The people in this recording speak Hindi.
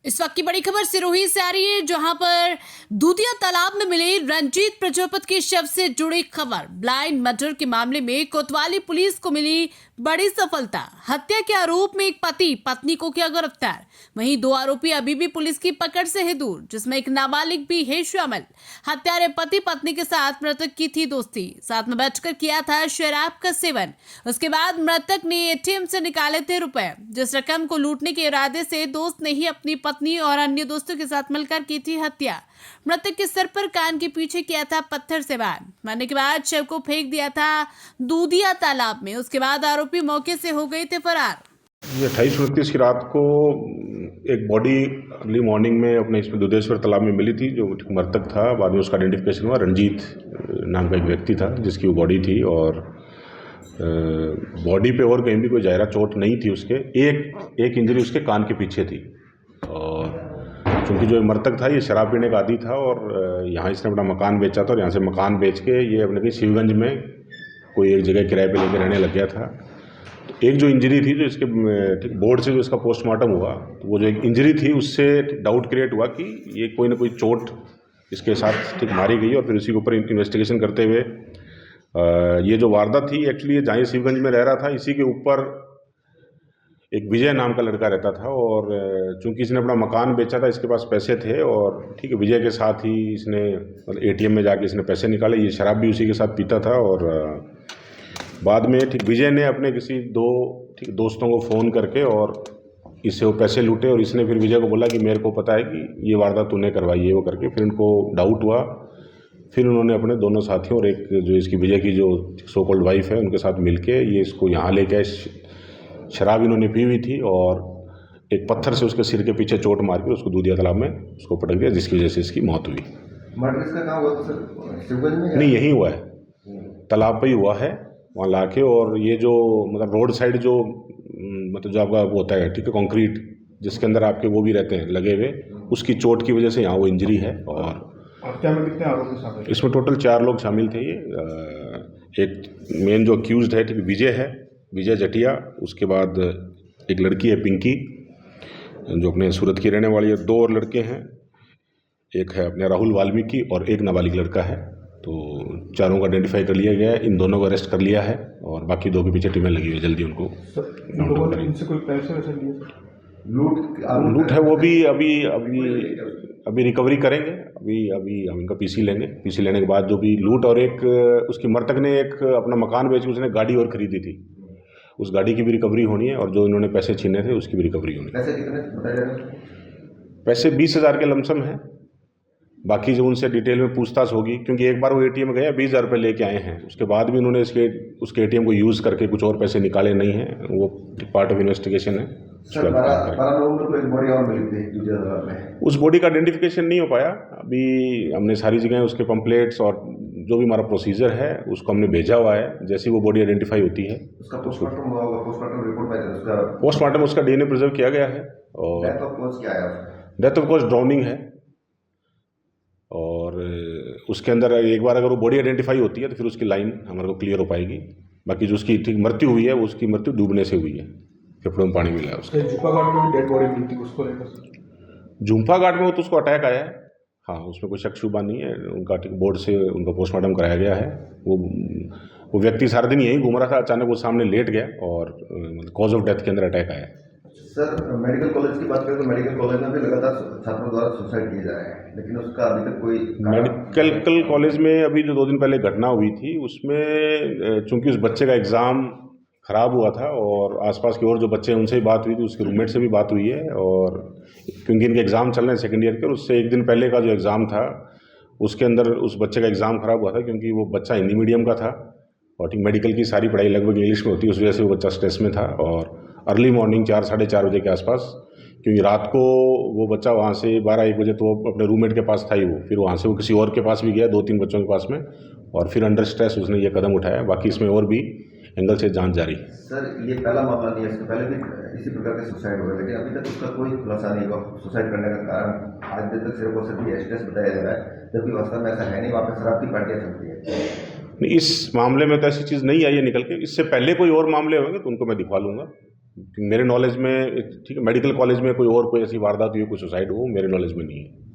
इस वक्त की बड़ी खबर सिरोही से आ रही है, जहां पर दूधिया तालाब में मिले रंजीत प्रजापति के शव से जुड़ी खबर। ब्लाइंड मर्डर के मामले में कोतवाली पुलिस को मिली बड़ी सफलता। हत्या के आरोप में एक पति पत्नी को किया गिरफ्तार। वहीं दो आरोपी अभी भी पुलिस की पकड़ से है दूर, जिसमें एक नाबालिग भी है शामिल। हत्यारे पति पत्नी के साथ मृतक की थी दोस्ती, साथ में बैठकर किया था शराब का सेवन। उसके बाद मृतक ने एटीएम से निकाले थे रुपए। जिस रकम को लूटने के इरादे से दोस्त ने ही अपनी पत्नी और अन्य दोस्तों के साथ मिलकर की थी हत्या। मृतक के सर पर कान के पीछे किया था पत्थर से वार। मरने के बाद शव को फेंक दिया था दूधिया तालाब में। उसके बाद आरोपी मौके से हो गए थे फरार। ये 28-29 की रात को एक बॉडी अर्ली मॉर्निंग में अपने इसमें दुधेश्वर तालाब में मिली थी, जो मृतक था। बाद में उसका आइडेंटिफिकेशन हुआ, रंजीत नाम का एक व्यक्ति था जिसकी वो बॉडी थी। और बॉडी पे और कहीं भी कोई ज़ाहिरा चोट नहीं थी। उसके एक इंजरी उसके कान के पीछे थी। और चूँकि जो मृतक था ये शराब पीने का आदी था और यहाँ इसने अपना मकान बेचा था, और यहाँ से मकान बेच के ये अपने कहीं शिवगंज में कोई एक जगह किराए पे लेकर रहने लग गया था। तो एक जो इंजरी थी, जो इसके बोर्ड से जो इसका पोस्टमार्टम हुआ, तो वो जो एक इंजरी थी उससे डाउट क्रिएट हुआ कि ये कोई ना कोई चोट इसके साथ मारी गई। और फिर उसी के ऊपर इन्वेस्टिगेशन करते हुए ये जो वारदात थी, एक्चुअली ये जहाँ शिवगंज में रह रहा था, इसी के ऊपर एक विजय नाम का लड़का रहता था। और चूंकि इसने अपना मकान बेचा था, इसके पास पैसे थे, और ठीक है, विजय के साथ ही इसने मतलब एटीएम में जाके इसने पैसे निकाले। ये शराब भी उसी के साथ पीता था। और बाद में ठीक विजय ने अपने किसी दो दोस्तों को फ़ोन करके और इससे वो पैसे लूटे। और इसने फिर विजय को बोला कि मेरे को पता है कि ये वारदात तूने करवाई है, वो करके फिर उनको डाउट हुआ। फिर उन्होंने अपने दोनों साथियों और एक जो इसकी विजय की जो सो कॉल्ड वाइफ है, उनके साथ मिलके ये इसको यहाँ लेके आए। शराब इन्होंने पी हुई थी और एक पत्थर से उसके सिर के पीछे चोट मार के उसको दूधिया तालाब में उसको पटक दिया, जिसकी वजह से इसकी मौत हुई। मर्डर इसका कहाँ हुआ था सर? शिवगंज में? नहीं, यहीं हुआ है, तालाब पे ही हुआ है, वहाँ लाके। और ये जो मतलब रोड साइड जो मतलब जो आपका वो होता है, ठीक है, कंक्रीट जिसके अंदर आपके वो भी रहते हैं लगे हुए, उसकी चोट की वजह से यहाँ वो इंजरी है। और हत्या में कितने आरोपी शामिल? इसमें टोटल 4 लोग शामिल थे। ये एक मेन जो अक्यूज्ड है, ठीक, विजय है, विजय जटिया। उसके बाद एक लड़की है पिंकी, जो अपने सूरत की रहने वाली है। 2 और लड़के हैं, एक है अपने राहुल वाल्मीकि और एक नाबालिग लड़का है। तो चारों को आइडेंटिफाई कर लिया गया है, इन दोनों को अरेस्ट कर लिया है और बाकी 2 के पीछे टीमें लगी हुई है, जल्दी उनको लोगों ने इनसे कोई पैसे वैसे लिए सर? लूट है वो भी अभी रिकवरी करेंगे। अभी हम इनका पीसी लेंगे। पीसी लेने के बाद जो भी लूट, और एक उसकी मृतक ने एक अपना मकान बेच के उसने गाड़ी और खरीदी थी, उस गाड़ी की भी रिकवरी होनी है। और जो इन्होंने पैसे छीने थे उसकी भी रिकवरी होनी है। पैसे कितने बताया जा रहा है? पैसे 20,000 के लमसम है। बाकी जो उनसे डिटेल में पूछताछ होगी, क्योंकि एक बार वो एटीएम गए 20,000 रुपये लेके आए हैं, उसके बाद भी उन्होंने उसके एटीएम को यूज़ करके कुछ और पैसे निकाले नहीं हैं। वो पार्ट ऑफ इन्वेस्टिगेशन है। सर, 12 लोगों को एक बॉडी और मिली थी दूधिया तालाब में। उस बॉडी का आइडेंटिफिकेशन नहीं हो पाया। अभी हमने सारी जगह उसके पम्पलेट्स और जो भी हमारा प्रोसीजर है उसको हमने भेजा हुआ है। जैसे वो बॉडी आइडेंटिफाई होती है उसका पोस्टमार्टम हुआ होगा, पोस्टमार्टम रिपोर्ट में उसका पोस्टमार्टम उसका डीएनए प्रिजर्व किया गया है। और डेथ ऑफ कोर्स क्या आया? डेथ ऑफ कोर्स ड्राउनिंग है। और उसके अंदर एक बार अगर वो बॉडी आइडेंटिफाई होती है तो फिर उसकी लाइन हमारे को क्लियर हो पाएगी। बाकी जो उसकी ठीक मृत्यु हुई है, उसकी मृत्यु डूबने से हुई है, फेफड़ों में पानी मिला है उसके। झुंपा घाट में भी डेड बॉडी मिली थी, उसको लेकर झुंपा घाट में वो तो उसको अटैक आया है। हाँ, उसमें कोई शक शुबा नहीं है। उनका ठीक बोर्ड से उनका पोस्टमार्टम कराया गया है। वो व्यक्ति सारा दिन यहीं घूम रहा था, अचानक वो सामने लेट गया और कॉज ऑफ डेथ के अंदर अटैक आया। सर, मेडिकल कॉलेज की बात करें तो मेडिकल कॉलेज में भी लगातार छात्रों द्वारा सुसाइड किए जा रहे हैं, लेकिन उसका अभी तक कोई मेडिकल कॉलेज में अभी जो 2 दिन पहले घटना हुई थी, उसमें चूंकि उस बच्चे का एग्ज़ाम ख़राब हुआ था और आसपास के और जो बच्चे हैं उनसे भी बात हुई थी, उसके रूममेट से भी बात हुई है। और क्योंकि इनके एग्ज़ाम चल रहे हैं सेकेंड ईयर के, उससे एक दिन पहले का जो एग्ज़ाम था उसके अंदर उस बच्चे का एग्ज़ाम ख़राब हुआ था, क्योंकि वो बच्चा हिंदी मीडियम का था और ठीक मेडिकल की सारी पढ़ाई लगभग इंग्लिश में होती है, उस वजह से वो बच्चा स्ट्रेस में था। और अर्ली मॉर्निंग 4 साढ़े 4 बजे के आसपास, क्योंकि रात को वो बच्चा वहाँ से 12-1 बजे तो अपने रूममेट के पास था ही वो, फिर वहाँ से वो किसी और के पास भी गया, 2-3 बच्चों के पास में, और फिर अंडर स्ट्रेस उसने ये कदम उठाया। बाकी इसमें और भी एंगल से जांच जारी है। सर, ये पहला मामला नहीं है, इससे पहले भी इसी प्रकार के सुसाइड हुए, लेकिन अभी तक उसका कोई खुलासा नहीं हुआ। सुसाइड करने का कारण आज दिन तक सिर्फ और सिर्फ ये स्ट्रेस बताया जा रहा है, जबकि वास्तव में ऐसा है नहीं। वहाँ पर शराब की पार्टियाँ चलती है। इस मामले में तो ऐसी चीज़ नहीं आई है निकल के। इससे पहले कोई और मामले होंगे तो उनको मैं दिखवा लूँगा। मेरे नॉलेज में ठीक है, मेडिकल कॉलेज में कोई और कोई ऐसी वारदात हुई, कोई सुसाइड हो, मेरे नॉलेज में नहीं है।